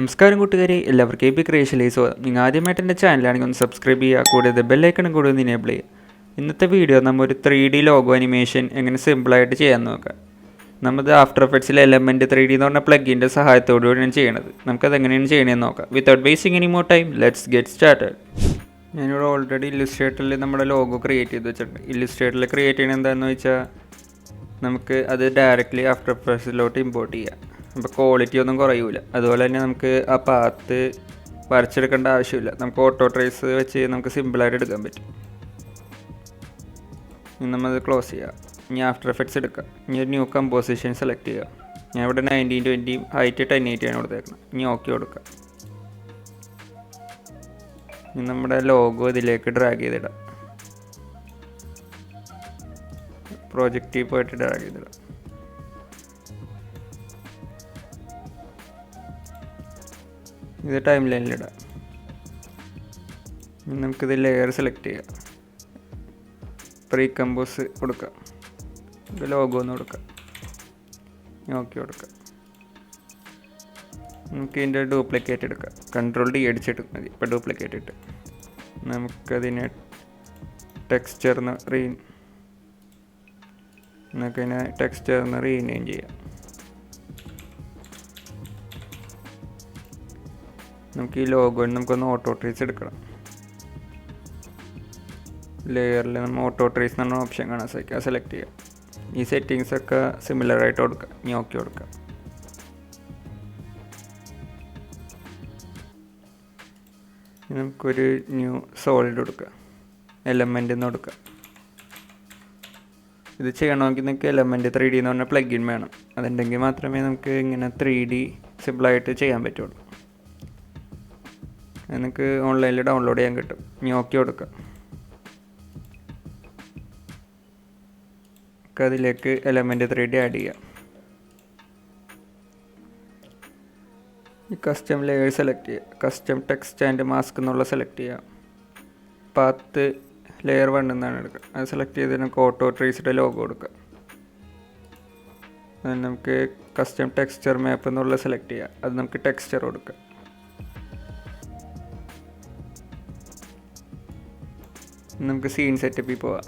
നമസ്കാരം കൂട്ടുകാരെ, എല്ലാവർക്കും abcreationലേക്ക് സ്വാഗതം. നിങ്ങൾ ആദ്യമായിട്ട് എൻ്റെ ചാനലാണെങ്കിൽ ഒന്ന് സബ്സ്ക്രൈബ് ചെയ്യുക, കൂടാതെ ബെല്ലൈക്കണും കൂടെ ഒന്ന് എനേബിൾ ചെയ്യുക. ഇന്നത്തെ വീഡിയോ നമ്മൾ ഒരു 3D ലോഗോ അനിമേഷൻ എങ്ങനെ സിമ്പിളായിട്ട് ചെയ്യാൻ നോക്കാം. നമ്മൾ ആഫ്റ്റർ എഫക്ട്സിലെ എലമെൻറ്റ് 3D എന്ന് പറഞ്ഞ പ്ലഗിൻ്റെ സഹായത്തോടുകൂടിയാണ് ചെയ്യണത്. നമുക്കത് എങ്ങനെയാണ് ചെയ്യണമെന്ന് നോക്കാം. Without wasting any more time, let's get started. ഞാനിവിടെ ഓൾറെഡി ഇല്ലുസ്ട്രേറ്ററിൽ നമ്മുടെ ലോഗോ ക്രിയേറ്റ് ചെയ്ത് വെച്ചിട്ടുണ്ട്. ഇല്ലുസ്ട്രേറ്ററിൽ ക്രിയേറ്റ് ചെയ്യണത് എന്താണെന്ന് വെച്ചാൽ നമുക്ക് അത് ഡയറക്റ്റ്ലി ആഫ്റ്റർ എഫക്ട്സിലോട്ട് ഇമ്പോർട്ട് ചെയ്യാം. അപ്പോൾ ക്വാളിറ്റി ഒന്നും കുറയില്ല. അതുപോലെ തന്നെ നമുക്ക് ആ പാത്ത് വരച്ചെടുക്കേണ്ട ആവശ്യമില്ല. നമുക്ക് ഓട്ടോ ട്രേസ് വെച്ച് നമുക്ക് സിമ്പിളായിട്ട് എടുക്കാൻ പറ്റും. ഇനി നമ്മളത് ക്ലോസ് ചെയ്യുക. ഇനി ആഫ്റ്റർ എഫക്ട്സ് എടുക്കുക. ഇനി ഒരു ന്യൂ കമ്പോസിഷൻ സെലക്ട് ചെയ്യുക. ഞാൻ ഇവിടെ 1920 ഹൈറ്റ് 1080 ആണ് കൊടുത്തേക്കുന്നത്. ഇനി ഓക്കെ കൊടുക്കുക. ഇനി നമ്മുടെ ലോഗോ ഇതിലേക്ക് ഡ്രാഗ് ചെയ്തിടാം. പ്രോജക്റ്റിൽ പോയിട്ട് ഡ്രാഗ് ചെയ്തിടാം. ഇത് ടൈം ലൈനിലിടാം. നമുക്കിത് ലെയർ സെലക്ട് ചെയ്യാം. പ്രീ കമ്പോസ് കൊടുക്കാം. ഇത് ലോഗോ ഒന്ന് കൊടുക്കാം. ഓക്കെ കൊടുക്കാം. നമുക്ക് ഇതിൻ്റെ ഡ്യൂപ്ലിക്കേറ്റ് എടുക്കാം. Ctrl+D അടിച്ചിട്ട് മതി. ഇപ്പോൾ ഡ്യൂപ്ലിക്കേറ്റ് ഇട്ട് നമുക്കതിനെ ടെക്സ്ചറിന് നമുക്കതിനെ ടെക്സ്ചറിന് റീനെയിം ചെയ്യാം. നമുക്ക് ഈ ലോഗോയിൽ നമുക്കൊന്ന് ഓട്ടോ ട്രേസ് എടുക്കണം. ലെയറിൽ നമ്മൾ ഓട്ടോ ട്രേസ് എന്ന് പറഞ്ഞ ഓപ്ഷൻ കാണാൻ സാധിക്കും. അത് സെലക്ട് ചെയ്യാം. ഈ സെറ്റിങ്സൊക്കെ സിമിലറായിട്ട് കൊടുക്കുക. ഇനി ഓക്കെ കൊടുക്കുക. നമുക്കൊരു ന്യൂ സോളിഡ് കൊടുക്കുക. എലമെൻ്റ് എന്ന് കൊടുക്കുക. ഇത് ചെയ്യണമെങ്കിൽ നിങ്ങൾക്ക് എലമെൻറ്റ് 3D എന്ന് പറഞ്ഞ പ്ലഗിൻ വേണം. അതുണ്ടെങ്കിൽ മാത്രമേ നമുക്ക് ഇങ്ങനെ 3D സിമ്പിളായിട്ട് ചെയ്യാൻ പറ്റുള്ളൂ. എനിക്ക് ഓൺലൈനിൽ ഡൗൺലോഡ് ചെയ്യാൻ കിട്ടും. ഇനി ഓക്കെ കൊടുക്കുക. അതിലേക്ക് എലമെൻറ്റ് 3D ആഡ് ചെയ്യാം. ഈ കസ്റ്റം ലെയർ സെലക്ട് ചെയ്യുക. കസ്റ്റം ടെക്സ്റ്റ് ആൻഡ് മാസ്ക് എന്നുള്ള സെലക്ട് ചെയ്യുക. പാത്ത് ലെയർ 1 എന്നാണ് എടുക്കുക. അത് സെലക്ട് ചെയ്ത് നമുക്ക് ഓട്ടോ ട്രേസിൻ്റെ ലോഗോ കൊടുക്കുക. അത് നമുക്ക് കസ്റ്റം ടെക്സ്ചർ മാപ്പ് എന്നുള്ള സെലക്ട് ചെയ്യുക. അത് നമുക്ക് ടെക്സ്ചർ കൊടുക്കുക. നമുക്ക് സീൻ സെറ്റപ്പിൽ പോവാം.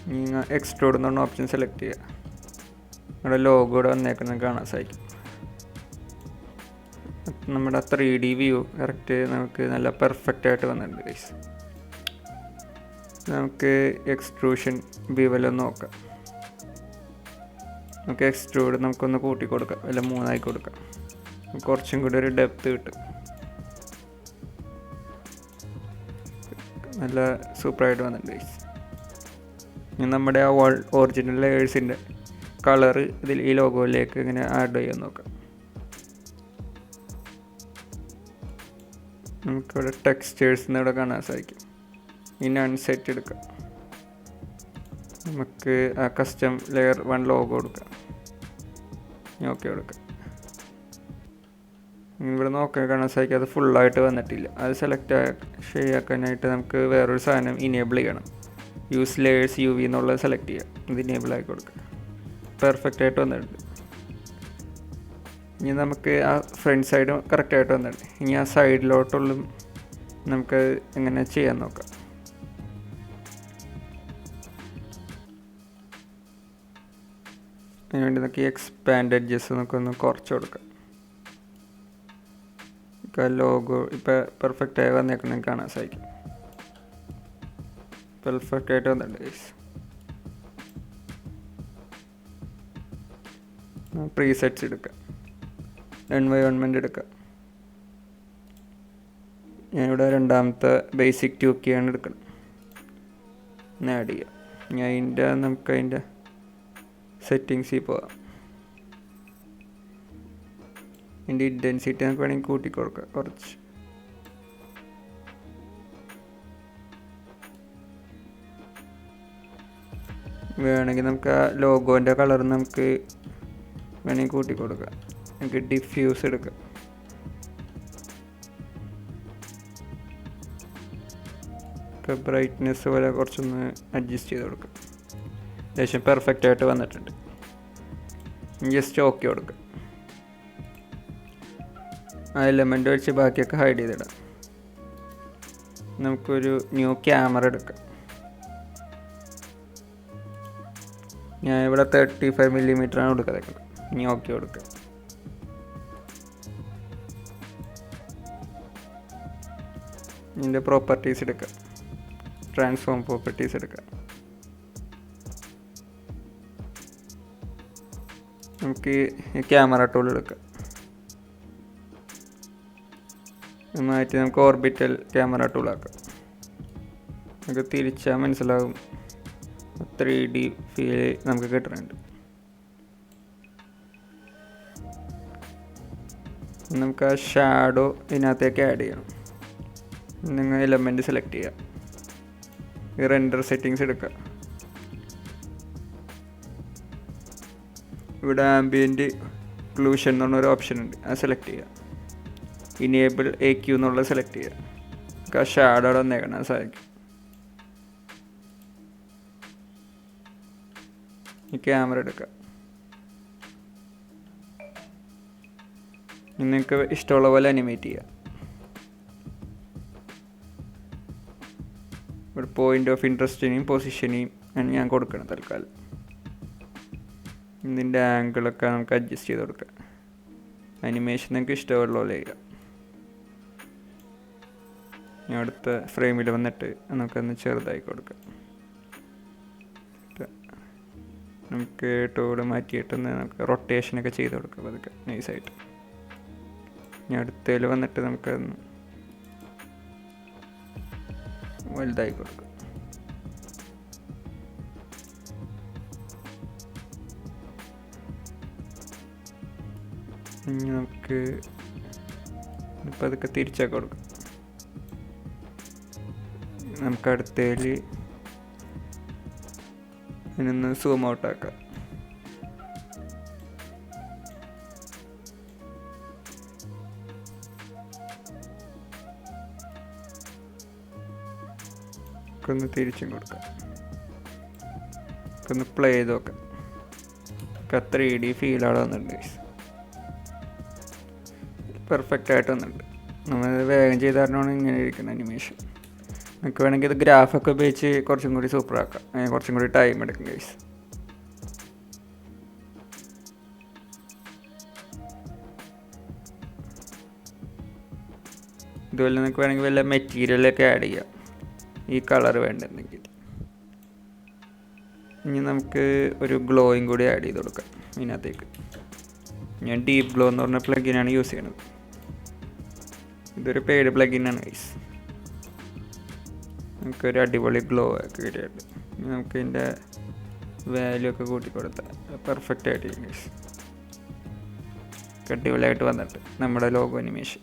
നിങ്ങൾ എക്സ്ട്രൂഡ് എന്ന് പറഞ്ഞ ഓപ്ഷൻ സെലക്ട് ചെയ്യുക. നമ്മുടെ ലോഗോ ഇവിടെ വന്നേക്കുന്നത് കാണാൻ സാധിക്കും. നമ്മുടെ 3D വ്യൂ കറക്റ്റ് നമുക്ക് നല്ല പെർഫെക്റ്റ് ആയിട്ട് വന്നിട്ടുണ്ട് ഗൈസ്. നമുക്ക് എക്സ്ട്രൂഷൻ ബിവലൊന്ന് നോക്കാം. നമുക്ക് എക്സ്ട്രൂഡ് നമുക്കൊന്ന് കൂട്ടി കൊടുക്കാം. വല്ല 3 ആയി കൊടുക്കാം. കുറച്ചും കൂടി ഒരു ഡെപ്ത് കിട്ടും. നല്ല സൂപ്പറായിട്ട് വന്നിട്ടുണ്ട് ഗൈസ്. ഇനി നമ്മുടെ ആ ഒറിജിനൽ ലെയേഴ്സിൻ്റെ കളറ് ഇതിൽ ഈ ലോഗോയിലേക്ക് ഇങ്ങനെ ആഡ് ചെയ്യാൻ നോക്കാം. നമുക്കിവിടെ ടെക്സ്റ്റേഴ്സ് ഇവിടെ കാണാൻ സാധിക്കും. ഇനി അൺസെറ്റ് എടുക്കാം. നമുക്ക് ആ കസ്റ്റം ലെയർ 1 ലോഗോ കൊടുക്കാം. ഓക്കെ കൊടുക്കാം. ഇവിടെ നോക്കാൻ കാണാൻ സാധിക്കും അത് ഫുള്ളായിട്ട് വന്നിട്ടില്ല. അത് സെലക്ട് ചെയ്യാക്കാനായിട്ട് നമുക്ക് വേറൊരു സാധനം ഇനേബിൾ ചെയ്യണം. യൂസ് ലെയേഴ്സ് UV എന്നുള്ളത് സെലക്ട് ചെയ്യാം. ഇത് ഇനേബിൾ ആക്കി കൊടുക്കുക. പെർഫെക്റ്റ് ആയിട്ട് വന്നിട്ടുണ്ട്. ഇനി നമുക്ക് ആ ഫ്രണ്ട് സൈഡ് കറക്റ്റായിട്ട് വന്നിട്ടുണ്ട്. ഇനി ആ സൈഡിലോട്ടുള്ള നമുക്ക് എങ്ങനെ ചെയ്യാൻ നോക്കാം. അതിനുവേണ്ടി നമുക്ക് എക്സ്പാൻഡ് എഡ്ജസ് നമുക്കൊന്ന് കുറച്ച് കൊടുക്കാം. ലോഗോ ഇപ്പോൾ പെർഫെക്റ്റായി വന്നേക്കണം കാണാൻ സാധിക്കും. പെർഫെക്റ്റായിട്ട് വന്നിട്ടുണ്ട് ഗൈസ്. പ്രീസെറ്റ്സ് എടുക്കാം. എൻവയോൺമെൻറ്റ് എടുക്കാം. ഞാനിവിടെ രണ്ടാമത്തെ ബേസിക് 2K ആണ് എടുക്കണം. ആഡ് ചെയ്യാം. നമുക്കതിൻ്റെ സെറ്റിങ്സിൽ പോവാം. ഇതിൻ്റെ ഇൻറ്റൻസിറ്റി നമുക്ക് വേണമെങ്കിൽ കൂട്ടി കൊടുക്കാം കുറച്ച്. വേണമെങ്കിൽ നമുക്ക് ആ ലോഗോൻ്റെ കളർ നമുക്ക് വേണമെങ്കിൽ കൂട്ടി കൊടുക്കാം. നമുക്ക് ഡിഫ്യൂസ് എടുക്കാം. ബ്രൈറ്റ്നെസ് പോലെ കുറച്ചൊന്ന് അഡ്ജസ്റ്റ് ചെയ്ത് കൊടുക്കാം. ഏകദേശം പെർഫെക്റ്റ് ആയിട്ട് വന്നിട്ടുണ്ട്. ജസ്റ്റ് ഓക്കെ കൊടുക്കുക. ആ എലമെൻ്റ് വെച്ച് ബാക്കിയൊക്കെ ഹൈഡ് ചെയ്തിടാം. നമുക്കൊരു ന്യൂ ക്യാമറ എടുക്കാം. ഞാൻ ഇവിടെ 35mm കൊടുക്കുന്നത്. ഇനി ഓക്കെ കൊടുക്കുക. ഇതിൻ്റെ പ്രോപ്പർട്ടീസ് എടുക്കുക. ട്രാൻസ്ഫോം പ്രോപ്പർട്ടീസ് എടുക്കുക. നമുക്ക് ക്യാമറ ടൂൾ എടുക്കാം. മാറ്റി നമുക്ക് ഓർബിറ്റൽ ക്യാമറ ടൂളാക്കാം. നമുക്ക് തിരിച്ചാൽ മനസ്സിലാവും 3D ഫീൽ നമുക്ക് കിട്ടുന്നുണ്ട്. നമുക്ക് ആ ഷാഡോ ഇതിനകത്തേക്ക് ആഡ് ചെയ്യണം. നിങ്ങൾ എലമെൻറ്റ് സെലക്ട് ചെയ്യുക. ഈ റെൻഡർ സെറ്റിങ്സ് എടുക്കുക. ഇവിടെ ആംബിയൻറ്റ് ക്ലൂഷൻ എന്ന് പറഞ്ഞൊരു ഓപ്ഷൻ ഉണ്ട്, അത് സെലക്ട് ചെയ്യുക. ഇനേബിൾ AQ എന്നുള്ളത് സെലക്ട് ചെയ്യുക. നമുക്ക് ആ ഷാഡോ അവിടെ വന്നേ കാണാൻ സാധിക്കും. ഈ ക്യാമറ എടുക്കുക. നിങ്ങൾക്ക് ഇഷ്ടമുള്ള പോലെ അനിമേറ്റ് ചെയ്യുക. ഒരു പോയിൻ്റ് ഓഫ് ഇൻട്രസ്റ്റിനെയും പൊസിഷനെയും ആണ് ഞാൻ കൊടുക്കണം തൽക്കാലം. ഇതിൻ്റെ ആംഗിളൊക്കെ നമുക്ക് അഡ്ജസ്റ്റ് ചെയ്ത് കൊടുക്കാം. അനിമേഷൻ നിങ്ങൾക്ക് ഇഷ്ടമുള്ള പോലെ ചെയ്യുക. ഞാൻ അടുത്ത ഫ്രെയിമിൽ വന്നിട്ട് നമുക്കൊന്ന് ചെറുതായി കൊടുക്കാം. നമുക്ക് ടൂള് മാറ്റിയിട്ടൊന്ന് നമുക്ക് റൊട്ടേഷനൊക്കെ ചെയ്ത് കൊടുക്കാം അതൊക്കെ നൈസായിട്ട്. ഞാൻ അടുത്തതിൽ വന്നിട്ട് നമുക്കൊന്ന് വലുതായി കൊടുക്കാം. ഇനി നമുക്ക് ഇപ്പം അതൊക്കെ തിരിച്ചാക്കി കൊടുക്കാം. നമുക്ക് അടുത്തതിൽ ഇതിനൊന്ന് സൂം ഔട്ടാക്കാം. ഒന്ന് തിരിച്ചും കൊടുക്കാം. ഒന്ന് പ്ലേ ചെയ്ത് നോക്കാം. 3D ഫീൽ അവിടെ വന്നിട്ടുണ്ട്. പെർഫെക്റ്റ് ആയിട്ട് വന്നിട്ടുണ്ട്. നമ്മൾ വേഗം ചെയ്ത് തരണമാണ് ഇങ്ങനെ ഇരിക്കുന്നത് അനിമേഷൻ. നമുക്ക് വേണമെങ്കിൽ ഇത് ഗ്രാഫൊക്കെ ഉപയോഗിച്ച് കുറച്ചും കൂടി സൂപ്പറാക്കാം. കുറച്ചും കൂടി ടൈം എടുക്കും ഗൈസ്. ഇതുപോലെ നമുക്ക് വേണമെങ്കിൽ വല്ല മെറ്റീരിയലൊക്കെ ആഡ് ചെയ്യാം ഈ കളർ വേണ്ടെങ്കിൽ. ഇനി നമുക്ക് ഒരു ഗ്ലോയും കൂടി ആഡ് ചെയ്ത് കൊടുക്കാം ഇതിനകത്തേക്ക്. ഞാൻ ഡീപ്പ് ഗ്ലോ എന്ന് പറഞ്ഞ പ്ലഗിനാണ് യൂസ് ചെയ്യണത്. ഇതൊരു പെയ്ഡ് പ്ലഗിനാണ് ഗൈസ്. നമുക്കൊരു അടിപൊളി ഗ്ലോ ഒക്കെ കിട്ടിയിട്ട് നമുക്ക് ഇതിൻ്റെ വാല്യൂ ഒക്കെ കൂട്ടി കൊടുത്താൽ പെർഫെക്റ്റ് ആയിട്ട് ഗൈസ്. അടിപൊളിയായിട്ട് വന്നിട്ട് നമ്മുടെ ലോഗോ അനിമേഷൻ.